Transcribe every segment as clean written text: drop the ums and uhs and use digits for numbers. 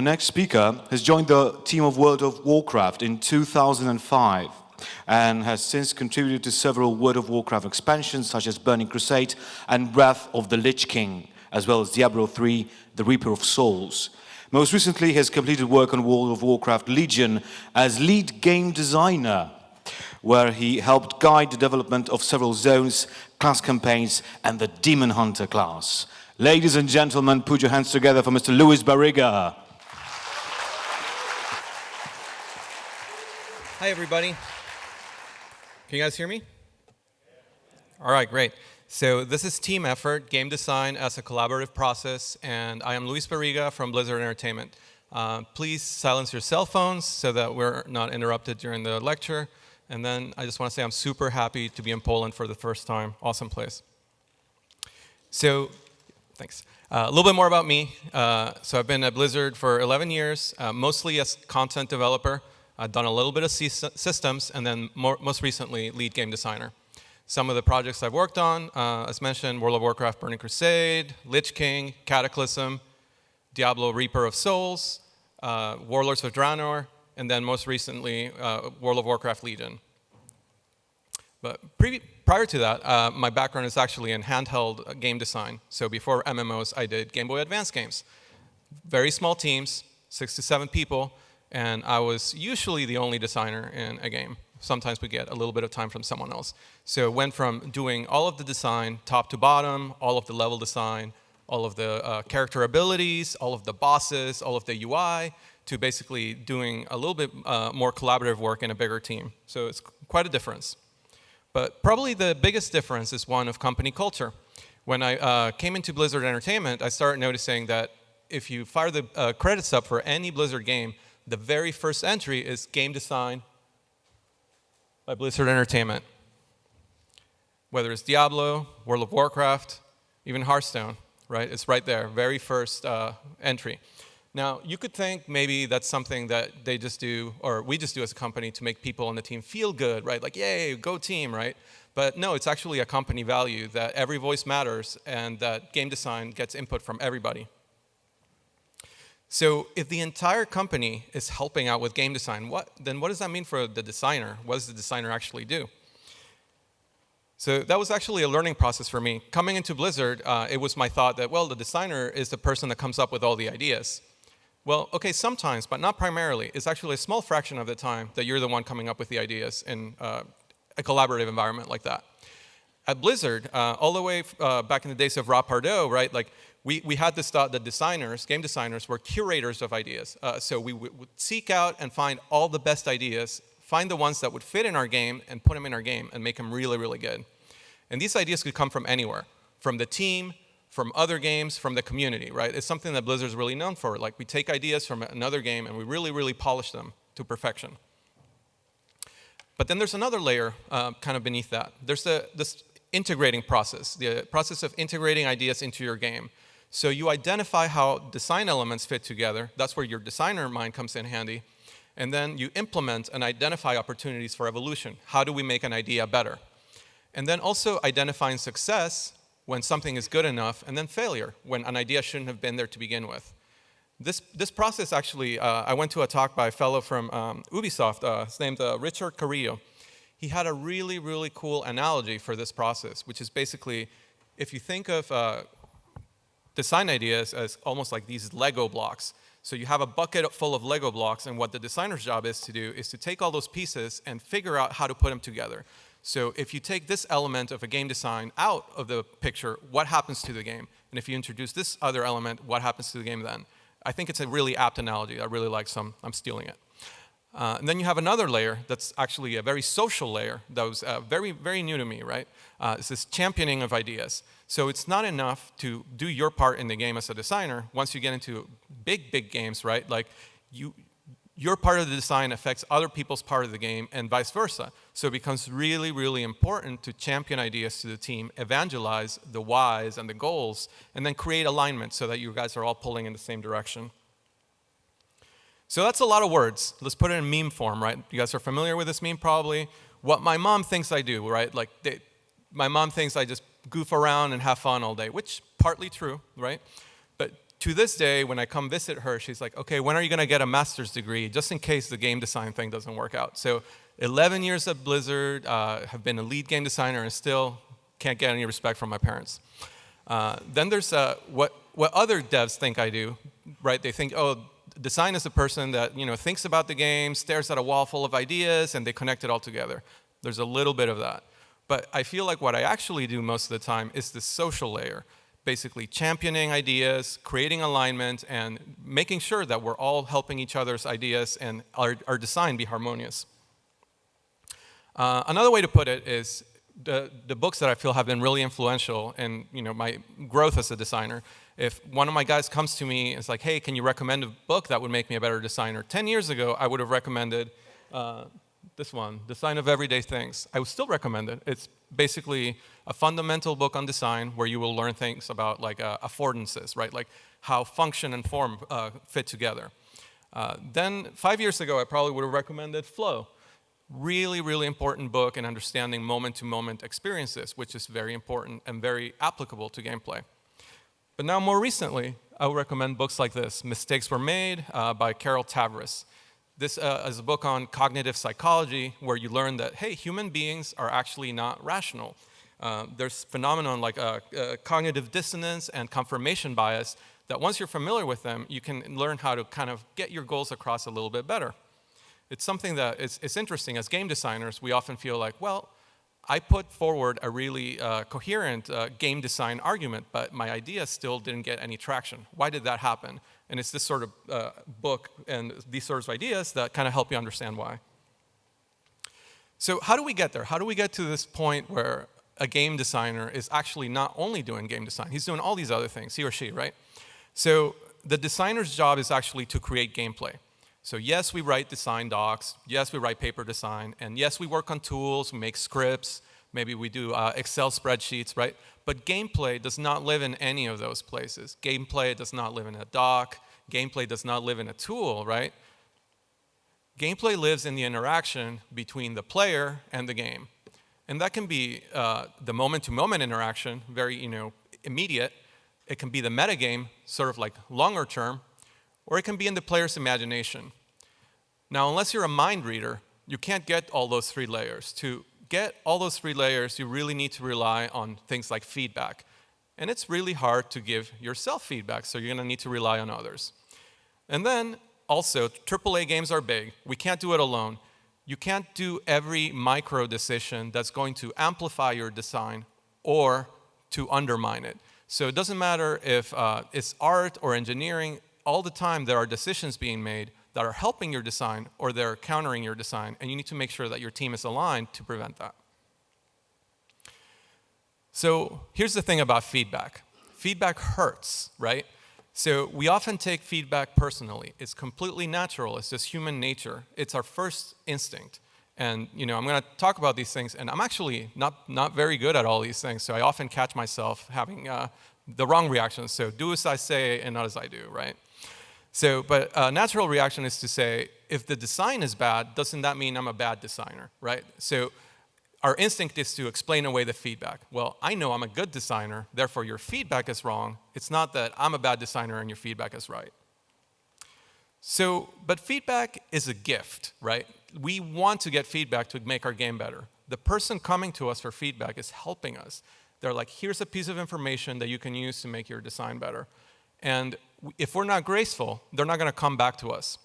next speaker has joined the team of World of Warcraft in 2005 and has since contributed to several World of Warcraft expansions such as Burning Crusade and Wrath of the Lich King, as well as Diablo 3, The Reaper of Souls. Most recently, he has completed work on World of Warcraft Legion as lead game designer, where he helped guide the development of several zones, class campaigns, and the Demon Hunter class. Ladies and gentlemen, put your hands together for Mr. Luis Barriga. Hi, everybody. Can you guys hear me? All right, great. So this is team effort, game design as a collaborative process, and I am Luis Barriga from Blizzard Entertainment. Please silence your cell phones so that we're not interrupted during the lecture. And then I just want to say I'm super happy to be in Poland for the first time. Awesome place. So, thanks. A little bit more about me. So I've been at Blizzard for 11 years, mostly as content developer. I've done a little bit of systems, and then most recently, lead game designer. Some of the projects I've worked on, as mentioned, World of Warcraft Burning Crusade, Lich King, Cataclysm, Diablo Reaper of Souls, Warlords of Draenor, and then most recently, World of Warcraft Legion. But prior to that, my background is actually in handheld game design. So before MMOs, I did Game Boy Advance games. Very small teams, 6 to 7 people, and I was usually the only designer in a game. Sometimes we get a little bit of time from someone else. So it went from doing all of the design, top to bottom, all of the level design, all of the character abilities, all of the bosses, all of the UI, to basically doing a little bit more collaborative work in a bigger team. So it's quite a difference. But probably the biggest difference is one of company culture. When I came into Blizzard Entertainment, I started noticing that if you fire the credits up for any Blizzard game, the very first entry is game design by Blizzard Entertainment. Whether it's Diablo, World of Warcraft, even Hearthstone, right? It's right there, very first entry. Now, you could think maybe that's something that they just do, or we just do as a company to make people on the team feel good, right? Like, yay, go team, right? But no, it's actually a company value that every voice matters and that game design gets input from everybody. So if the entire company is helping out with game design, then what does that mean for the designer? What does the designer actually do? So that was actually a learning process for me. Coming into Blizzard, it was my thought that, well, the designer is the person that comes up with all the ideas. Well, okay, sometimes, but not primarily. It's actually a small fraction of the time that you're the one coming up with the ideas in a collaborative environment like that. At Blizzard, all the way back in the days of Rob Pardo, right, like we had this thought that designers, game designers, were curators of ideas. So we would seek out and find all the best ideas, find the ones that would fit in our game and put them in our game and make them really, really good. And these ideas could come from anywhere, from the team, from other games, from the community, right? It's something that Blizzard's really known for. Like, we take ideas from another game and we really, really polish them to perfection. But then there's another layer kind of beneath that. There's this integrating process, the process of integrating ideas into your game. So you identify how design elements fit together. That's where your designer mind comes in handy. And then you implement and identify opportunities for evolution. How do we make an idea better? And then also identifying success when something is good enough, and then failure, when an idea shouldn't have been there to begin with. This process actually, I went to a talk by a fellow from Ubisoft, his name's Richard Carrillo. He had a really, really cool analogy for this process, which is basically, if you think of design ideas as almost like these Lego blocks. So you have a bucket full of Lego blocks, and what the designer's job is to do is to take all those pieces and figure out how to put them together. So if you take this element of a game design out of the picture, what happens to the game? And if you introduce this other element, what happens to the game then? I think it's a really apt analogy. I really like some. I'm stealing it. And then you have another layer that's actually a very social layer that was very, very new to me, right? It's this championing of ideas. So it's not enough to do your part in the game as a designer. Once you get into big, big games, right? Like your part of the design affects other people's part of the game and vice versa. So it becomes really, really important to champion ideas to the team, evangelize the whys and the goals, and then create alignment so that you guys are all pulling in the same direction. So that's a lot of words. Let's put it in meme form, right? You guys are familiar with this meme probably. What my mom thinks I do, right? Like my mom thinks I just goof around and have fun all day, which partly true, right? But to this day, when I come visit her, she's like, okay, when are you going to get a master's degree, just in case the game design thing doesn't work out? So 11 years at Blizzard, have been a lead game designer, and still can't get any respect from my parents. Then there's what other devs think I do, right? They think, oh, design is the person that thinks about the game, stares at a wall full of ideas, and they connect it all together. There's a little bit of that. But I feel like what I actually do most of the time is the social layer. Basically championing ideas, creating alignment, and making sure that we're all helping each other's ideas and our design be harmonious. Another way to put it is the books that I feel have been really influential in my growth as a designer. If one of my guys comes to me and is like, hey, can you recommend a book that would make me a better designer? 10 years ago, I would have recommended this one, Design of Everyday Things. I would still recommend it. It's basically a fundamental book on design where you will learn things about like affordances, right? Like how function and form fit together. Then 5 years ago, I probably would have recommended Flow. Really, really important book in understanding moment-to-moment experiences, which is very important and very applicable to gameplay. But now more recently, I would recommend books like this, Mistakes Were Made by Carol Tavris. This is a book on cognitive psychology where you learn that, hey, human beings are actually not rational. There's phenomenon like cognitive dissonance and confirmation bias that once you're familiar with them, you can learn how to kind of get your goals across a little bit better. It's something that it's interesting. As game designers, we often feel like, well, I put forward a really coherent game design argument, but my idea still didn't get any traction. Why did that happen? And it's this sort of book and these sorts of ideas that kind of help you understand why. So how do we get there? How do we get to this point where a game designer is actually not only doing game design, he's doing all these other things, he or she, right? So the designer's job is actually to create gameplay. So yes, we write design docs, yes, we write paper design, and yes, we work on tools, we make scripts, maybe we do Excel spreadsheets, right? But gameplay does not live in any of those places. Gameplay does not live in a doc, gameplay does not live in a tool, right? Gameplay lives in the interaction between the player and the game. And that can be the moment-to-moment interaction, very immediate. It can be the metagame, sort of like longer term, or it can be in the player's imagination. Now, unless you're a mind reader, you can't get all those three layers. To get all those three layers, you really need to rely on things like feedback. And it's really hard to give yourself feedback, so you're going to need to rely on others. And then, also, AAA games are big. We can't do it alone. You can't do every micro decision that's going to amplify your design or to undermine it. So it doesn't matter if it's art or engineering. All the time there are decisions being made that are helping your design or they're countering your design, and you need to make sure that your team is aligned to prevent that. So here's the thing about feedback. Feedback hurts, right? So we often take feedback personally. It's completely natural. It's just human nature. It's our first instinct. And I'm going to talk about these things, and I'm actually not very good at all these things, so I often catch myself having the wrong reactions. So do as I say and not as I do, right? So, but a natural reaction is to say, if the design is bad, doesn't that mean I'm a bad designer, right? So our instinct is to explain away the feedback. Well, I know I'm a good designer, therefore your feedback is wrong. It's not that I'm a bad designer and your feedback is right. So, but feedback is a gift, right? We want to get feedback to make our game better. The person coming to us for feedback is helping us. They're like, here's a piece of information that you can use to make your design better. And if we're not graceful, they're not going to come back to us.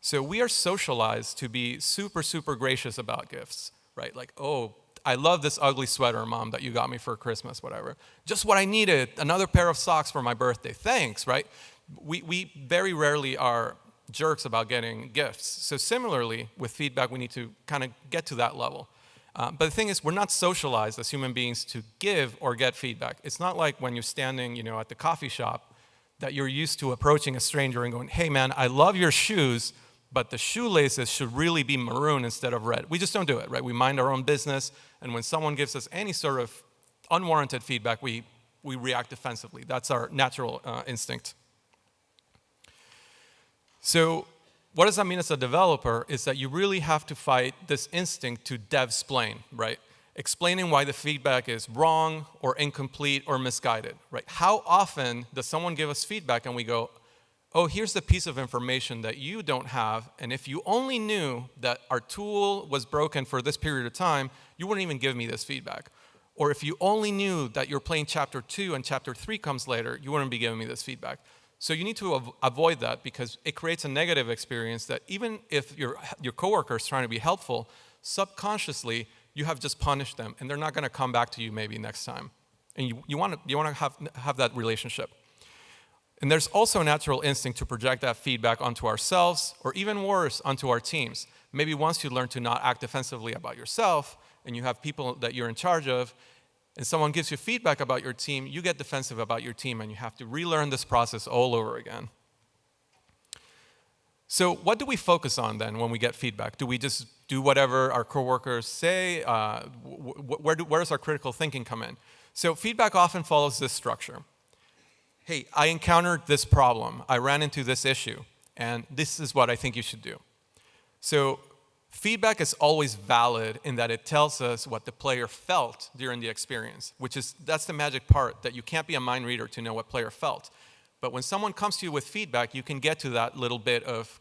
So we are socialized to be super, super gracious about gifts, right? Like, oh, I love this ugly sweater, Mom, that you got me for Christmas, whatever. Just what I needed, another pair of socks for my birthday. Thanks, right? We very rarely are jerks about getting gifts. So similarly, with feedback, we need to kind of get to that level. But the thing is, we're not socialized as human beings to give or get feedback. It's not like when you're standing, at the coffee shop that you're used to approaching a stranger and going, hey, man, I love your shoes, but the shoelaces should really be maroon instead of red. We just don't do it, right? We mind our own business, and when someone gives us any sort of unwarranted feedback, we react defensively. That's our natural instinct. So what does that mean as a developer is that you really have to fight this instinct to dev-splain, right? explaining why the feedback is wrong or incomplete or misguided, right? How often does someone give us feedback and we go, oh, here's the piece of information that you don't have, and if you only knew that our tool was broken for this period of time, you wouldn't even give me this feedback. Or if you only knew that you're playing chapter 2 and chapter 3 comes later, you wouldn't be giving me this feedback. So you need to avoid that because it creates a negative experience that even if your coworker is trying to be helpful, subconsciously you have just punished them and they're not going to come back to you maybe next time. And you want to have that relationship. And there's also a natural instinct to project that feedback onto ourselves, or even worse, onto our teams. Maybe once you learn to not act defensively about yourself, and you have people that you're in charge of, and someone gives you feedback about your team, you get defensive about your team, and you have to relearn this process all over again. So what do we focus on then when we get feedback? Do we just do whatever our coworkers say? Where does our critical thinking come in? So feedback often follows this structure. Hey, I encountered this problem. I ran into this issue, and this is what I think you should do. So feedback is always valid in that it tells us what the player felt during the experience, that's the magic part, that you can't be a mind reader to know what player felt. But when someone comes to you with feedback, you can get to that little bit of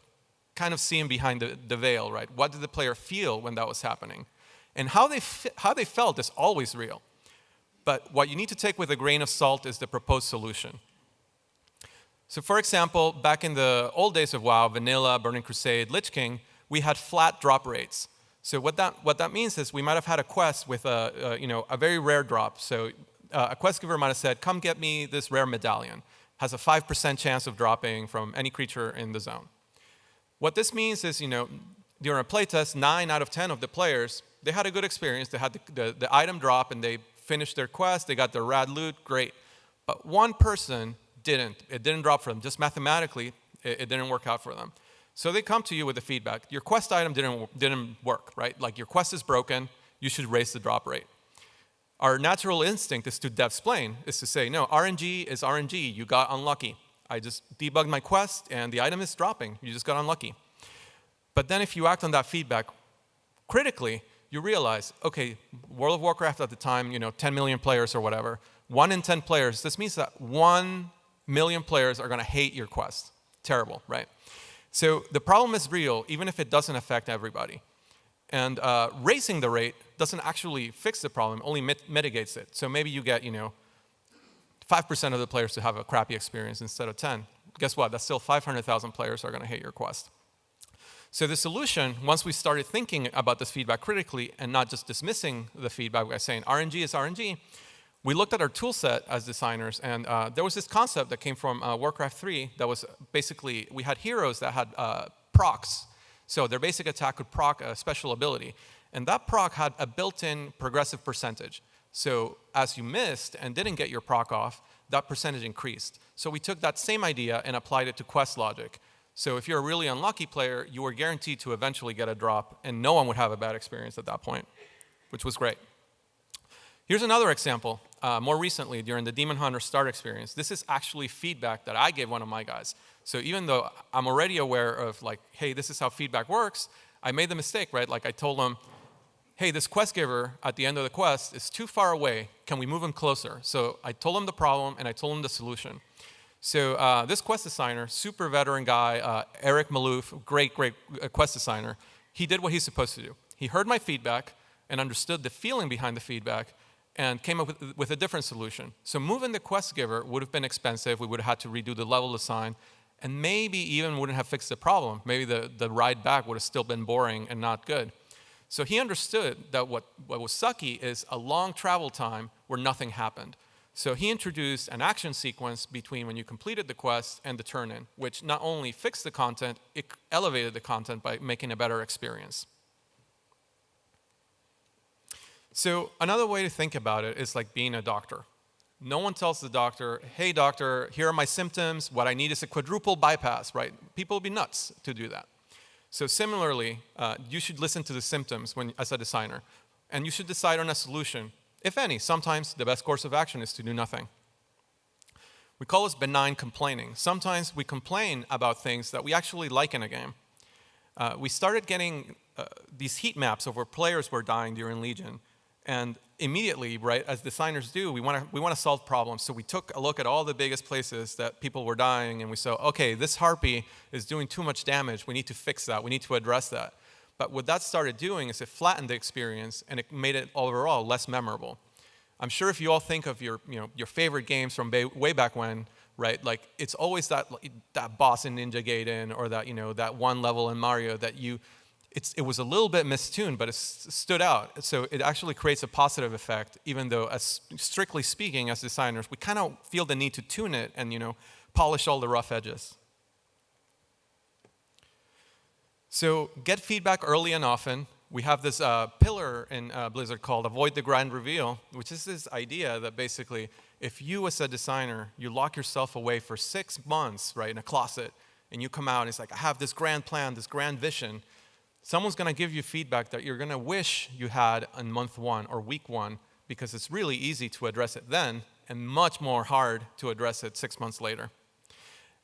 kind of seeing behind the veil, right? What did the player feel when that was happening? And how they felt is always real. But what you need to take with a grain of salt is the proposed solution. So for example, back in the old days of WoW, Vanilla, Burning Crusade, Lich King, we had flat drop rates. So what that means is we might have had a quest with a very rare drop. So a quest giver might have said, come get me this rare medallion. Has a 5% chance of dropping from any creature in the zone. What this means is, during a playtest, 9 out of 10 of the players, they had a good experience. They had the item drop and they finished their quest, they got their rad loot, great. But one person didn't. It didn't drop for them. Just mathematically, it didn't work out for them. So they come to you with the feedback. Your quest item didn't work, right? Like your quest is broken, you should raise the drop rate. Our natural instinct is to devsplain, is to say, no, RNG is RNG, you got unlucky. I just debugged my quest and the item is dropping, you just got unlucky. But then if you act on that feedback critically, you realize, okay, World of Warcraft at the time, 10 million players or whatever, 1 in 10 players, this means that 1 million players are going to hate your quest. Terrible, right? So the problem is real, even if it doesn't affect everybody. And raising the rate doesn't actually fix the problem, only mitigates it. So maybe you get, 5% of the players to have a crappy experience instead of 10. Guess what? That's still 500,000 players are going to hate your quest. So the solution, once we started thinking about this feedback critically and not just dismissing the feedback by saying RNG is RNG, we looked at our tool set as designers, and there was this concept that came from Warcraft 3 that was basically, we had heroes that had procs. So their basic attack could proc a special ability. And that proc had a built-in progressive percentage. So as you missed and didn't get your proc off, that percentage increased. So we took that same idea and applied it to quest logic. So if you're a really unlucky player, you were guaranteed to eventually get a drop, and no one would have a bad experience at that point, which was great. Here's another example. More recently, during the Demon Hunter start experience, this is actually feedback that I gave one of my guys. So even though I'm already aware of hey, this is how feedback works, I made the mistake, right? I told him, hey, this quest giver at the end of the quest is too far away. Can we move him closer? So I told him the problem and I told him the solution. So this quest designer, super veteran guy, Eric Malouf, great quest designer, he did what he's supposed to do. He heard my feedback and understood the feeling behind the feedback and came up with a different solution. So moving the quest giver would have been expensive. We would have had to redo the level design, and maybe even wouldn't have fixed the problem. Maybe the ride back would have still been boring and not good. So he understood that what was sucky is a long travel time where nothing happened. So he introduced an action sequence between when you completed the quest and the turn-in, which not only fixed the content, it elevated the content by making a better experience. So another way to think about it is like being a doctor. No one tells the doctor, hey doctor, here are my symptoms, what I need is a quadruple bypass, right? People would be nuts to do that. So similarly, you should listen to the symptoms as a designer, and you should decide on a solution. If any, sometimes the best course of action is to do nothing. We call this benign complaining. Sometimes we complain about things that we actually like in a game. We started getting these heat maps of where players were dying during Legion, And immediately, right, as designers do, we want to solve problems. So we took a look at all the biggest places that people were dying, and we saw, okay, this harpy is doing too much damage. We need to fix that. We need to address that. But what that started doing is it flattened the experience, and it made it overall less memorable. I'm sure if you all think of your favorite games from way back when, right? Like it's always that boss in Ninja Gaiden or that one level in Mario that it was a little bit mistuned, but it stood out. So it actually creates a positive effect, even though, as strictly speaking, as designers, we kind of feel the need to tune it and polish all the rough edges. So get feedback early and often. We have this pillar in Blizzard called avoid the grand reveal, which is this idea that basically if you as a designer, you lock yourself away for 6 months, right, in a closet, and you come out and it's like, I have this grand plan, this grand vision, someone's going to give you feedback that you're going to wish you had on month 1 or week 1 because it's really easy to address it then and much more hard to address it 6 months later.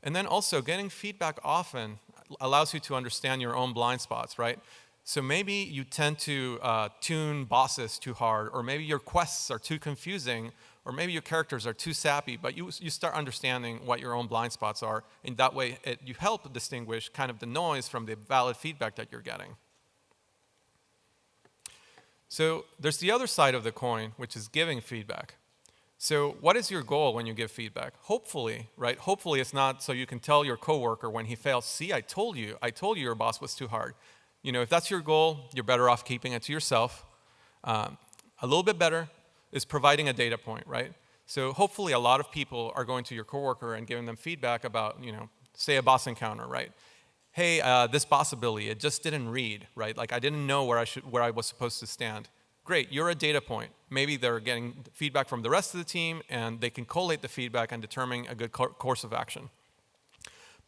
And then also getting feedback often allows you to understand your own blind spots, right? So maybe you tend to tune bosses too hard, or maybe your quests are too confusing, or maybe your characters are too sappy, but you start understanding what your own blind spots are. In that way, you help distinguish kind of the noise from the valid feedback that you're getting. So there's the other side of the coin, which is giving feedback. So what is your goal when you give feedback? Hopefully, right? Hopefully it's not so you can tell your coworker when he fails, see, I told you your boss was too hard. If that's your goal, you're better off keeping it to yourself. A little bit better is providing a data point, right? So hopefully a lot of people are going to your coworker and giving them feedback about, say a boss encounter, right? Hey, this boss ability, it just didn't read, right? Like I didn't know where I was supposed to stand. Great, you're a data point. Maybe they're getting feedback from the rest of the team, and they can collate the feedback and determine a good course of action.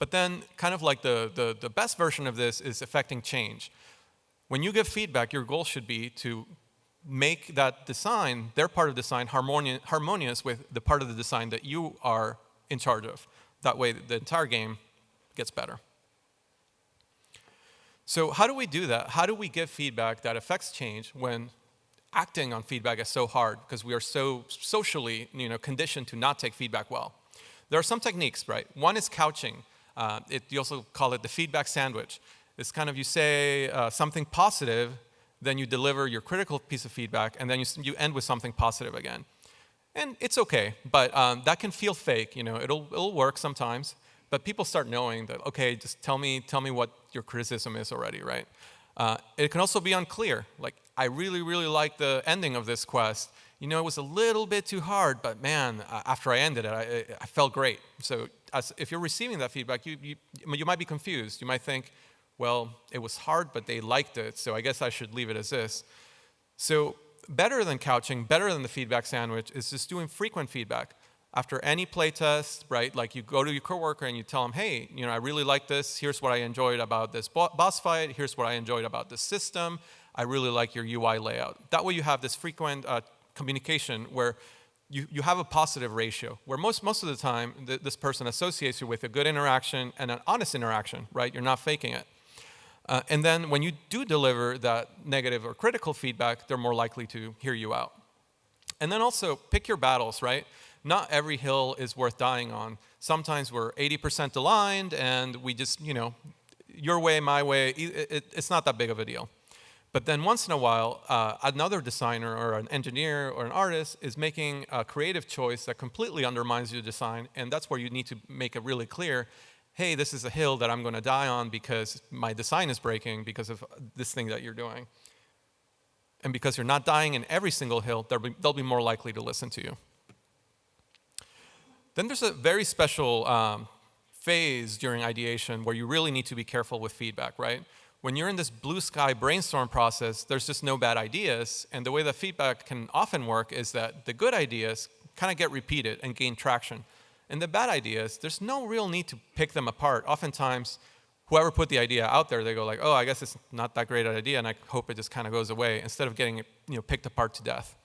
But then, kind of like the best version of this is affecting change. When you give feedback, your goal should be to make that design, their part of the design, harmonious with the part of the design that you are in charge of. That way, the entire game gets better. So how do we do that? How do we give feedback that affects change when acting on feedback is so hard because we are so socially conditioned to not take feedback well? There are some techniques, right? One is couching. You also call it the feedback sandwich. It's kind of you say something positive, then you deliver your critical piece of feedback, and then you end with something positive again. And it's okay, but that can feel fake. It'll work sometimes, but people start knowing that, okay, just tell me what your criticism is already, right? It can also be unclear. Like, I really, really like the ending of this quest. It was a little bit too hard, but man, after I ended it, I felt great. So if you're receiving that feedback, you might be confused. You might think, well, it was hard, but they liked it, so I guess I should leave it as this. So better than couching, better than the feedback sandwich is just doing frequent feedback. After any playtest, right, like you go to your coworker and you tell them, hey, I really like this. Here's what I enjoyed about this boss fight. Here's what I enjoyed about this system. I really like your UI layout. That way you have this frequent communication where you have a positive ratio, where most of the time this person associates you with a good interaction and an honest interaction, right? You're not faking it. And then when you do deliver that negative or critical feedback, they're more likely to hear you out. And then also pick your battles, right? Not every hill is worth dying on. Sometimes we're 80% aligned and we just, your way, my way, it's not that big of a deal. But then once in a while, another designer or an engineer or an artist is making a creative choice that completely undermines your design, and that's where you need to make it really clear, hey, this is a hill that I'm going to die on because my design is breaking because of this thing that you're doing. And because you're not dying in every single hill, they'll be more likely to listen to you. Then there's a very special phase during ideation where you really need to be careful with feedback, right? When you're in this blue sky brainstorm process, there's just no bad ideas. And the way that feedback can often work is that the good ideas kind of get repeated and gain traction. And the bad ideas, there's no real need to pick them apart. Oftentimes, whoever put the idea out there, they go like, oh, I guess it's not that great an idea, and I hope it just kind of goes away, instead of getting it picked apart to death.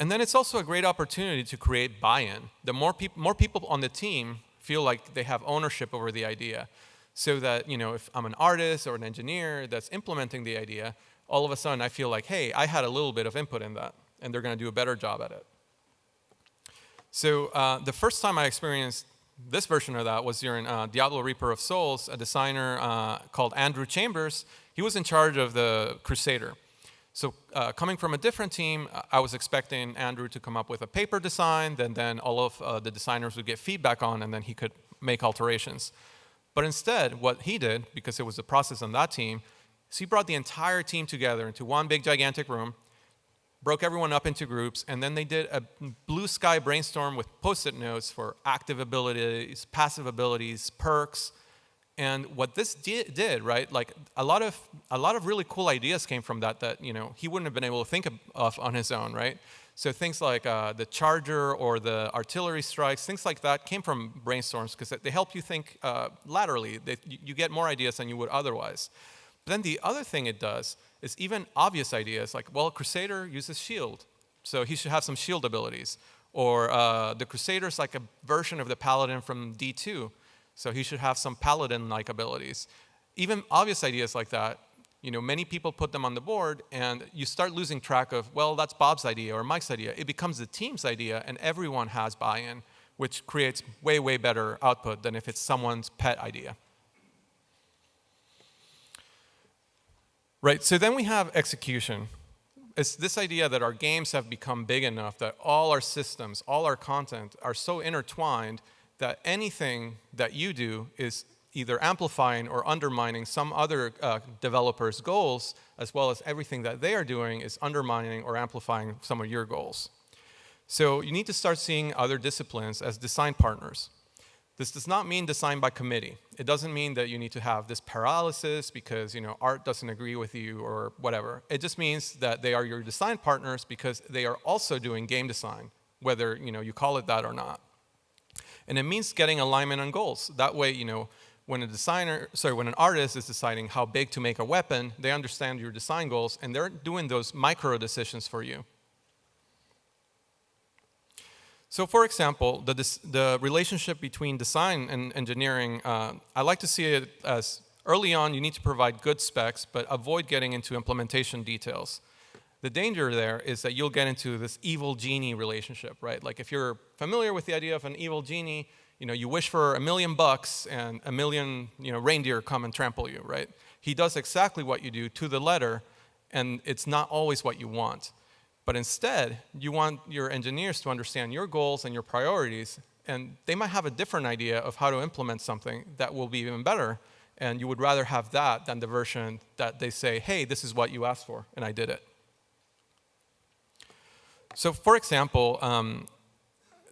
And then it's also a great opportunity to create buy-in. The more people on the team feel like they have ownership over the idea, so that if I'm an artist or an engineer that's implementing the idea, all of a sudden I feel like, hey, I had a little bit of input in that, and they're going to do a better job at it. So the first time I experienced this version of that was during Diablo Reaper of Souls. A designer called Andrew Chambers, he was in charge of the Crusader. So coming from a different team, I was expecting Andrew to come up with a paper design, then all of the designers would get feedback on, and then he could make alterations. But instead, what he did, because it was a process on that team, is he brought the entire team together into one big gigantic room, broke everyone up into groups, and then they did a blue sky brainstorm with Post-it notes for active abilities, passive abilities, perks. And what this did, right, like a lot of really cool ideas came from that he wouldn't have been able to think of on his own, right? So things like the charger or the artillery strikes, things like that came from brainstorms because they help you think laterally. You get more ideas than you would otherwise. But then the other thing it does is even obvious ideas like, well, Crusader uses shield, so he should have some shield abilities. Or the Crusader's like a version of the Paladin from D2. So he should have some paladin-like abilities. Even obvious ideas like that, many people put them on the board, and you start losing track of, well, that's Bob's idea or Mike's idea. It becomes the team's idea, and everyone has buy-in, which creates way, way better output than if it's someone's pet idea. Right, so then we have execution. It's this idea that our games have become big enough that all our systems, all our content are so intertwined that anything that you do is either amplifying or undermining some other developer's goals, as well as everything that they are doing is undermining or amplifying some of your goals. So you need to start seeing other disciplines as design partners. This does not mean design by committee. It doesn't mean that you need to have this paralysis because art doesn't agree with you or whatever. It just means that they are your design partners because they are also doing game design, whether you call it that or not. And it means getting alignment on goals. That way, when an artist is deciding how big to make a weapon, they understand your design goals, and they're doing those micro decisions for you. So, for example, the relationship between design and engineering, I like to see it as early on, you need to provide good specs, but avoid getting into implementation details. The danger there is that you'll get into this evil genie relationship, right? Like if you're familiar with the idea of an evil genie, you wish for $1 million and 1 million, reindeer come and trample you, right? He does exactly what you do to the letter, and it's not always what you want. But instead, you want your engineers to understand your goals and your priorities, and they might have a different idea of how to implement something that will be even better, and you would rather have that than the version that they say, hey, this is what you asked for, and I did it. So, for example,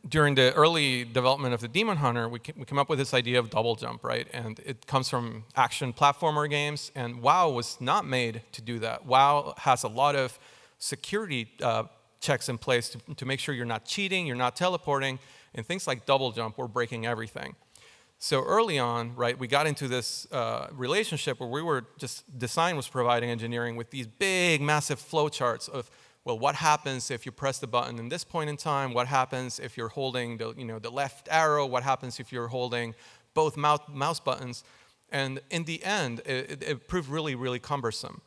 during the early development of the Demon Hunter, we came up with this idea of double jump, right? And it comes from action platformer games, and WoW was not made to do that. WoW has a lot of security checks in place to make sure you're not cheating, you're not teleporting, and things like double jump were breaking everything. So early on, right, we got into this relationship where design was providing engineering with these big, massive flowcharts of, well, what happens if you press the button in this point in time? What happens if you're holding the left arrow? What happens if you're holding both mouse buttons? And in the end, it proved really, really cumbersome.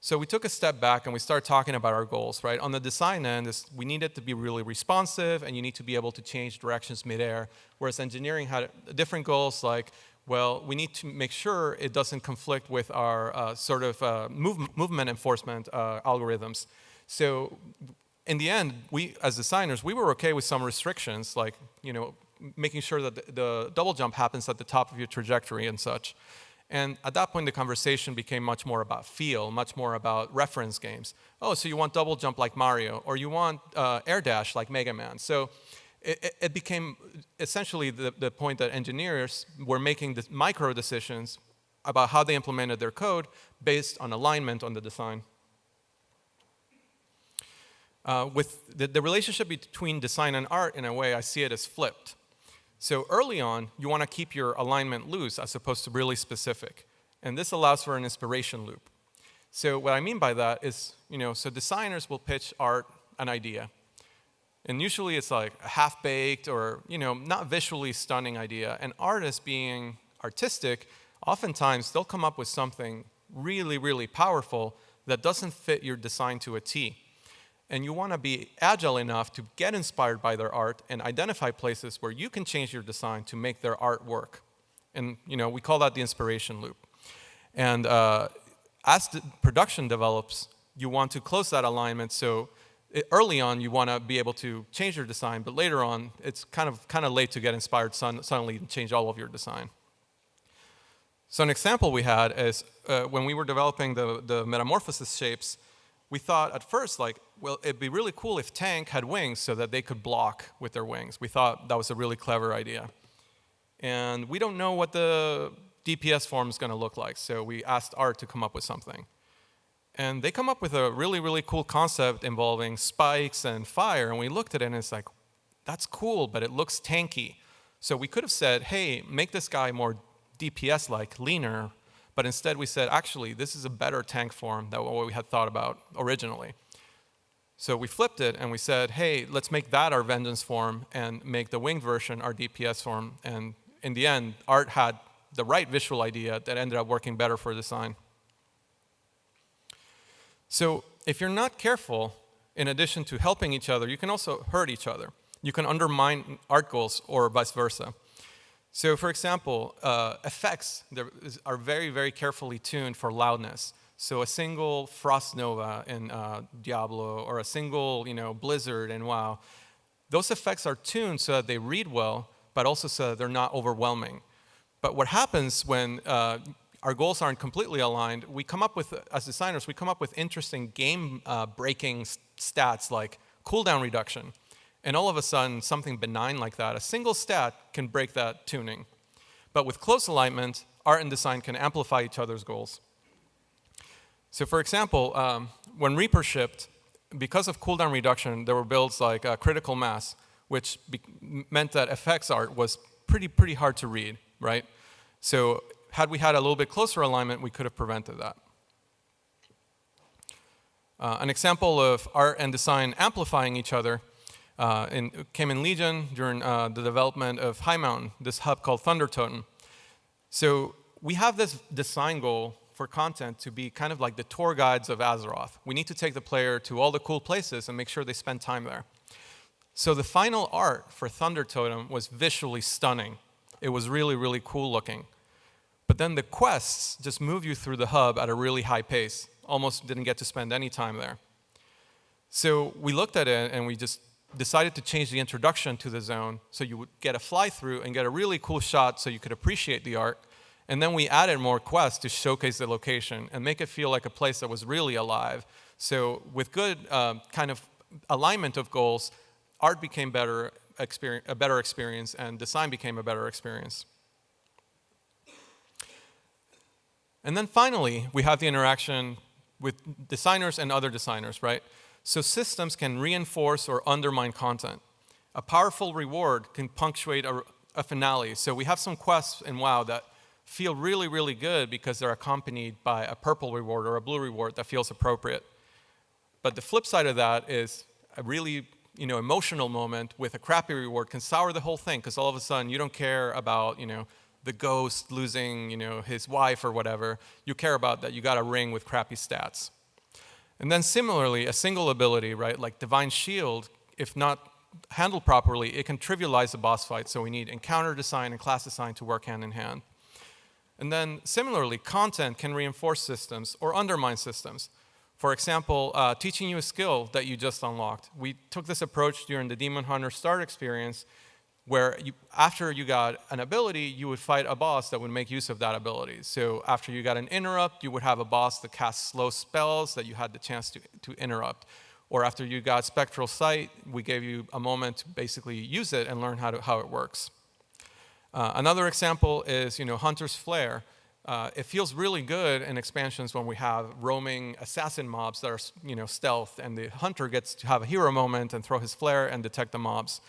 So we took a step back and we started talking about our goals, right? On the design end, we need it to be really responsive, and you need to be able to change directions midair, whereas engineering had different goals like, well, we need to make sure it doesn't conflict with our movement enforcement algorithms. So in the end, we, as designers, we were okay with some restrictions, like making sure that the double jump happens at the top of your trajectory and such. And at that point, the conversation became much more about feel, much more about reference games. Oh, so you want double jump like Mario, or you want air dash like Mega Man. So it became essentially the point that engineers were making the micro decisions about how they implemented their code based on alignment on the design. With the relationship between design and art, in a way, I see it as flipped. So early on, you want to keep your alignment loose as opposed to really specific. And this allows for an inspiration loop. So what I mean by that is, so designers will pitch art an idea. And usually it's like a half-baked or, not visually stunning idea. And artists, being artistic, oftentimes they'll come up with something really, really powerful that doesn't fit your design to a T. And you want to be agile enough to get inspired by their art and identify places where you can change your design to make their art work. And we call that the inspiration loop. And as the production develops, you want to close that alignment. So early on, you want to be able to change your design, but later on, it's kind of late to get inspired suddenly and change all of your design. So an example we had is when we were developing the metamorphosis shapes, we thought at first, well, it'd be really cool if Tank had wings so that they could block with their wings. We thought that was a really clever idea. And we don't know what the DPS form is going to look like, so we asked Art to come up with something. And they come up with a really, really cool concept involving spikes and fire, and we looked at it and it's like, that's cool, but it looks tanky. So we could have said, hey, make this guy more DPS-like, leaner, but instead we said, actually, this is a better tank form than what we had thought about originally. So we flipped it and we said, hey, let's make that our vengeance form and make the winged version our DPS form. And in the end, Art had the right visual idea that ended up working better for design. So if you're not careful, in addition to helping each other, you can also hurt each other. You can undermine art goals or vice versa. So for example, effects are very, very carefully tuned for loudness. So a single Frost Nova in Diablo or a single Blizzard in WoW, those effects are tuned so that they read well, but also so that they're not overwhelming. But what happens when our goals aren't completely aligned, as designers, we come up with interesting game-breaking stats like cooldown reduction. And all of a sudden, something benign like that, a single stat can break that tuning. But with close alignment, art and design can amplify each other's goals. So for example, when Reaper shipped, because of cooldown reduction, there were builds like Critical Mass, which meant that effects art was pretty hard to read, right? So had we had a little bit closer alignment, we could have prevented that. An example of art and design amplifying each other came in Legion during the development of High Mountain, this hub called Thunder Totem. So we have this design goal for content to be kind of like the tour guides of Azeroth. We need to take the player to all the cool places and make sure they spend time there. So the final art for Thunder Totem was visually stunning. It was really, really cool looking. But then the quests just move you through the hub at a really high pace. Almost didn't get to spend any time there. So we looked at it and we just decided to change the introduction to the zone so you would get a fly-through and get a really cool shot so you could appreciate the art. And then we added more quests to showcase the location and make it feel like a place that was really alive. So with good kind of alignment of goals, art became a better experience, and design became a better experience. And then finally, we have the interaction with designers and other designers, right? So systems can reinforce or undermine content. A powerful reward can punctuate a finale. So we have some quests in WoW that feel really, really good because they're accompanied by a purple reward or a blue reward that feels appropriate. But the flip side of that is a really emotional moment with a crappy reward can sour the whole thing because all of a sudden you don't care about the ghost losing his wife or whatever. You care about that you got a ring with crappy stats. And then similarly, a single ability, right, like Divine Shield, if not handled properly, it can trivialize the boss fight. So we need encounter design and class design to work hand in hand. And then similarly, content can reinforce systems or undermine systems. For example, teaching you a skill that you just unlocked. We took this approach during the Demon Hunter Start experience, where after you got an ability, you would fight a boss that would make use of that ability. So after you got an interrupt, you would have a boss that casts slow spells that you had the chance to interrupt. Or after you got Spectral Sight, we gave you a moment to basically use it and learn how it works. Another example is Hunter's Flare. It feels really good in expansions when we have roaming assassin mobs that are stealth, and the hunter gets to have a hero moment and throw his flare and detect the mobs.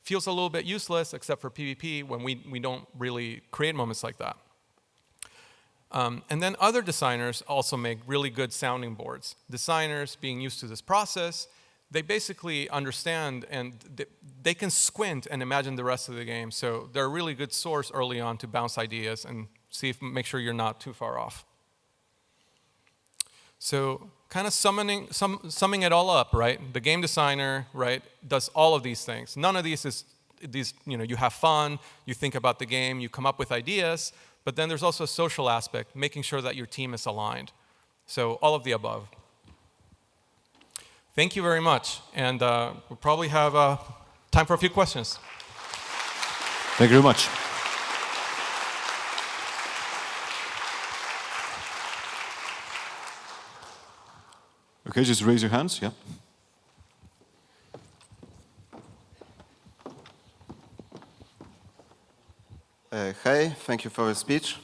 Feels a little bit useless, except for PvP, when we don't really create moments like that. And then other designers also make really good sounding boards. Designers, being used to this process, they basically understand and they can squint and imagine the rest of the game. So they're a really good source early on to bounce ideas and make sure you're not too far off. So kind of summing it all up, right? The game designer, right, does all of these things. None of these you have fun, you think about the game, you come up with ideas, but then there's also a social aspect, making sure that your team is aligned. So all of the above. Thank you very much, and we'll probably have time for a few questions. Thank you very much. Okay, just raise your hands, yeah. Hey, thank you for your speech.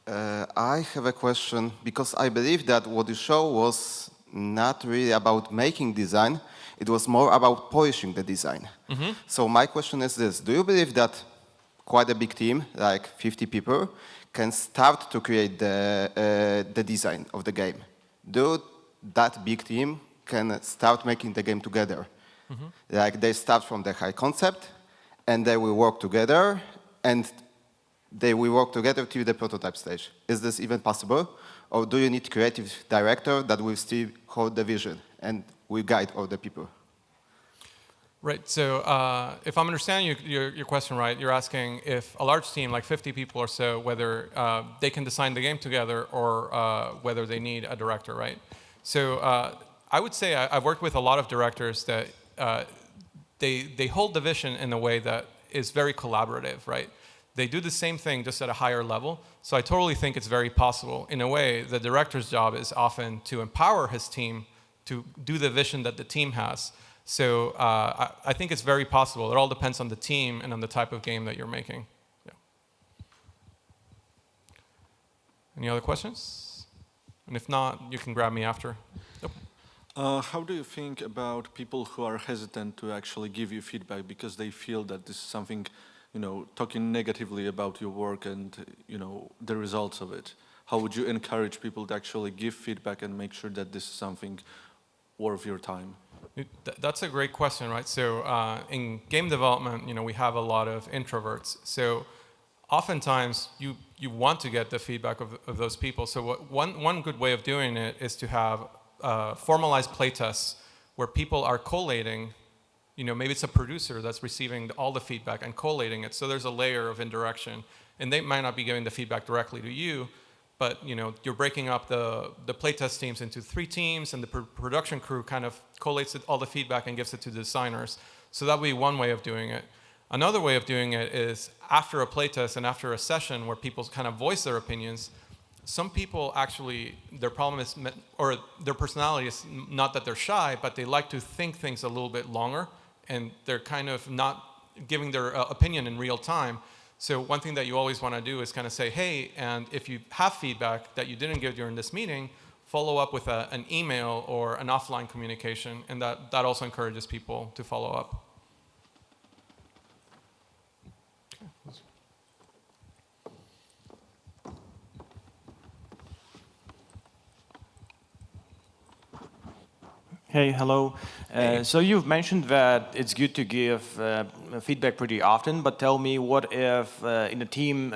I have a question, because I believe that what you showed was not really about making design, it was more about polishing the design. Mm-hmm. So my question is this: do you believe that quite a big team, like 50 people, can start to create the design of the game? Do that big team can start making the game together? Mm-hmm. Like they start from the high concept, and they will work together, and they will work together till the prototype stage. Is this even possible? Or do you need creative director that will still hold the vision and will guide all the people? Right, so if I'm understanding your question right, you're asking if a large team, like 50 people or so, whether they can design the game together or whether they need a director, right? So I would say I've worked with a lot of directors that they hold the vision in a way that is very collaborative, right? They do the same thing just at a higher level. So I totally think it's very possible. In a way, the director's job is often to empower his team to do the vision that the team has. So I think it's very possible. It all depends on the team and on the type of game that you're making. Yeah. Any other questions? And if not, you can grab me after. Yep. How do you think about people who are hesitant to actually give you feedback because they feel that this is something, talking negatively about your work and, the results of it? How would you encourage people to actually give feedback and make sure that this is something worth your time? That's a great question, right? So in game development, we have a lot of introverts. So oftentimes you want to get the feedback of those people. So one good way of doing it is to have formalized playtests where people are collating. Maybe it's a producer that's receiving all the feedback and collating it. So there's a layer of indirection, and they might not be giving the feedback directly to you, but you're breaking up the playtest teams into 3 teams, and the production crew kind of collates all the feedback and gives it to the designers. So that would be one way of doing it. Another way of doing it is after a playtest and after a session where people kind of voice their opinions. Some people actually, their problem is, or their personality is not that they're shy, but they like to think things a little bit longer, and they're kind of not giving their opinion in real time. So one thing that you always want to do is kind of say, hey, and if you have feedback that you didn't give during this meeting, follow up with an email or an offline communication, and that also encourages people to follow up. Hey, hello. So you've mentioned that it's good to give feedback pretty often, but tell me, what if in a team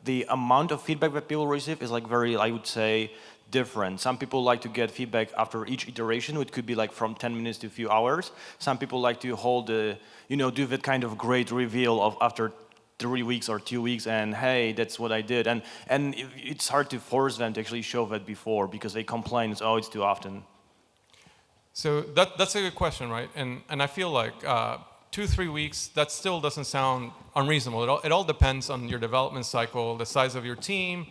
the amount of feedback that people receive is like very, I would say, different. Some people like to get feedback after each iteration, which could be like from 10 minutes to a few hours. Some people like to hold, do that kind of great reveal of after 3 weeks or 2 weeks, and hey, that's what I did. And it's hard to force them to actually show that before because they complain, oh, it's too often. So that's a good question, right? And I feel like 2-3 weeks, that still doesn't sound unreasonable. It all depends on your development cycle, the size of your team,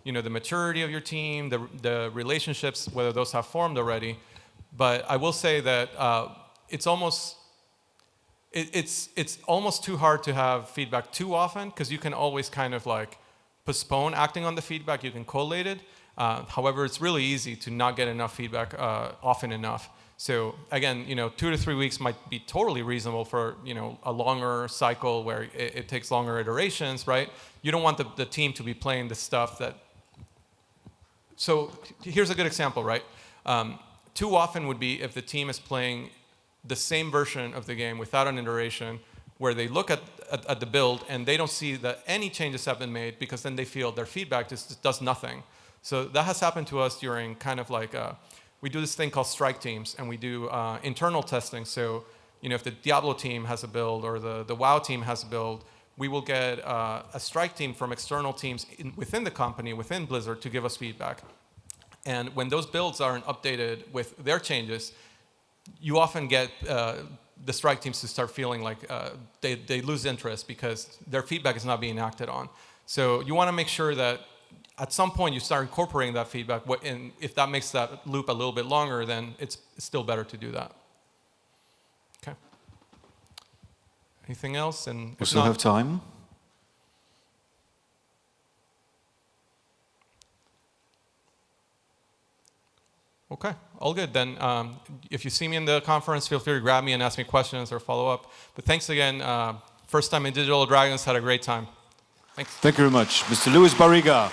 the maturity of your team, the relationships, whether those have formed already. But I will say that it's almost too hard to have feedback too often, because you can always kind of like postpone acting on the feedback. You can collate it. However, it's really easy to not get enough feedback often enough. So again, 2 to 3 weeks might be totally reasonable for a longer cycle where it takes longer iterations, right? You don't want the team to be playing the stuff that. So here's a good example, right? Too often would be if the team is playing the same version of the game without an iteration, where they look at the build and they don't see that any changes have been made, because then they feel their feedback just does nothing. So that has happened to us during kind of like, we do this thing called strike teams, and we do internal testing. So, if the Diablo team has a build or the WoW team has a build, we will get a strike team from external teams within the company, within Blizzard, to give us feedback. And when those builds aren't updated with their changes, you often get the strike teams to start feeling like they lose interest because their feedback is not being acted on. So you want to make sure that at some point you start incorporating that feedback, and if that makes that loop a little bit longer, then it's still better to do that. Okay. Anything else? And We still have time. Okay, all good. Then if you see me in the conference, feel free to grab me and ask me questions or follow up. But thanks again. First time in Digital Dragons, had a great time. Thanks. Thank you very much. Mr. Luis Barriga.